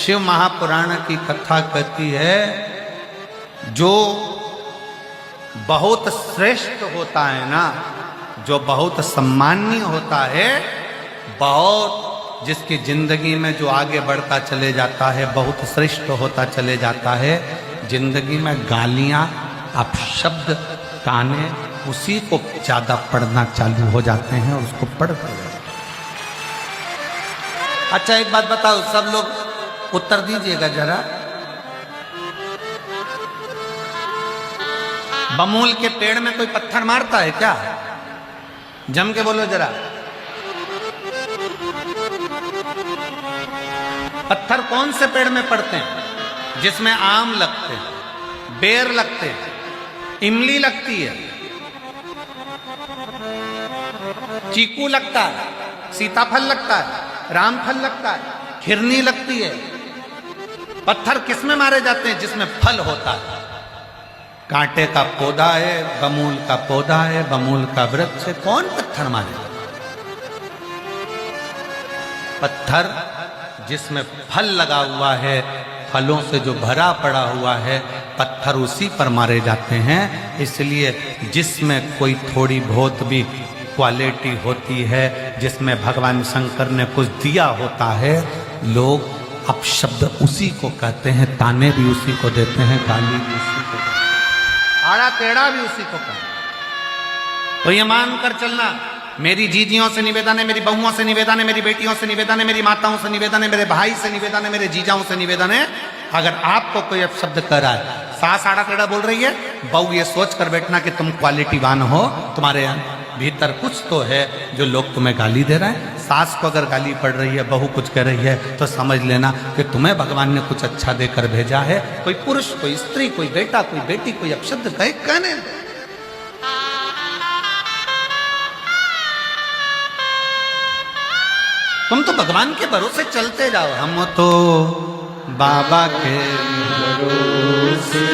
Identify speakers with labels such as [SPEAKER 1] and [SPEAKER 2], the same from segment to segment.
[SPEAKER 1] शिव महापुराण की कथा कहती है, जो बहुत श्रेष्ठ होता है ना, जो बहुत सम्माननीय होता है, बहुत जिसकी जिंदगी में जो आगे बढ़ता चले जाता है, बहुत श्रेष्ठ होता चले जाता है, जिंदगी में गालियां अपशब्द ताने उसी को ज्यादा पढ़ना चालू हो जाते हैं और उसको पढ़ते हैं। अच्छा एक बात बताओ, सब लोग उत्तर दीजिएगा जरा। बमूल के पेड़ में कोई पत्थर मारता है क्या? जम के बोलो जरा। पत्थर कौन से पेड़ में पड़ते हैं? जिसमें आम लगते हैं, बेर लगते हैं, इमली लगती है, चीकू लगता है, सीताफल लगता है, रामफल लगता है, खिरनी लगती है। पत्थर किसमें मारे जाते हैं? जिसमें फल होता है। कांटे का पौधा है, बमूल का पौधा है, बमूल का वृक्ष है, कौन पत्थर मारे? पत्थर जिसमें फल लगा हुआ है, फलों से जो भरा पड़ा हुआ है, पत्थर उसी पर मारे जाते हैं। इसलिए जिसमें कोई थोड़ी बहुत भी क्वालिटी होती है, जिसमें भगवान शंकर ने कुछ दिया होता है, लोग अपशब्द उसी को कहते हैं, ताने भी उसी को देते हैं, गाली भी उसी को, आड़ा टेढ़ा भी उसी को कहते हैं। तो ये मान कर चलना, मेरी जीजियों से निवेदन है, मेरी बहुओं से निवेदन है, मेरी बेटियों से निवेदन है, मेरी माताओं से निवेदन है, मेरे भाई से निवेदन है, मेरे जीजाओं से निवेदन है, अगर आपको कोई अपशब्द कर रहा है, सास आड़ा टेढ़ा बोल रही है, बहू ये सोच कर बैठना कि तुम क्वालिटीवान हो, तुम्हारे भीतर कुछ तो है जो लोग तुम्हें गाली दे रहे हैं। सास को अगर गाली पड़ रही है, बहू कुछ कह रही है, तो समझ लेना कि तुम्हें भगवान ने कुछ अच्छा देकर भेजा है। कोई पुरुष, कोई स्त्री, कोई बेटा, कोई बेटी, कोई अपशब्द कहे, कहने। तुम तो भगवान के भरोसे चलते जाओ। हम तो बाबा के भरोसे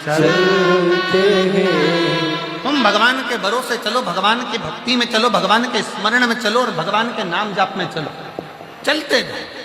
[SPEAKER 1] चलते हैं। तुम भगवान के भरोसे चलो, भगवान की भक्ति में चलो, भगवान के स्मरण में चलो और भगवान के नाम जाप में चलो, चलते जाओ।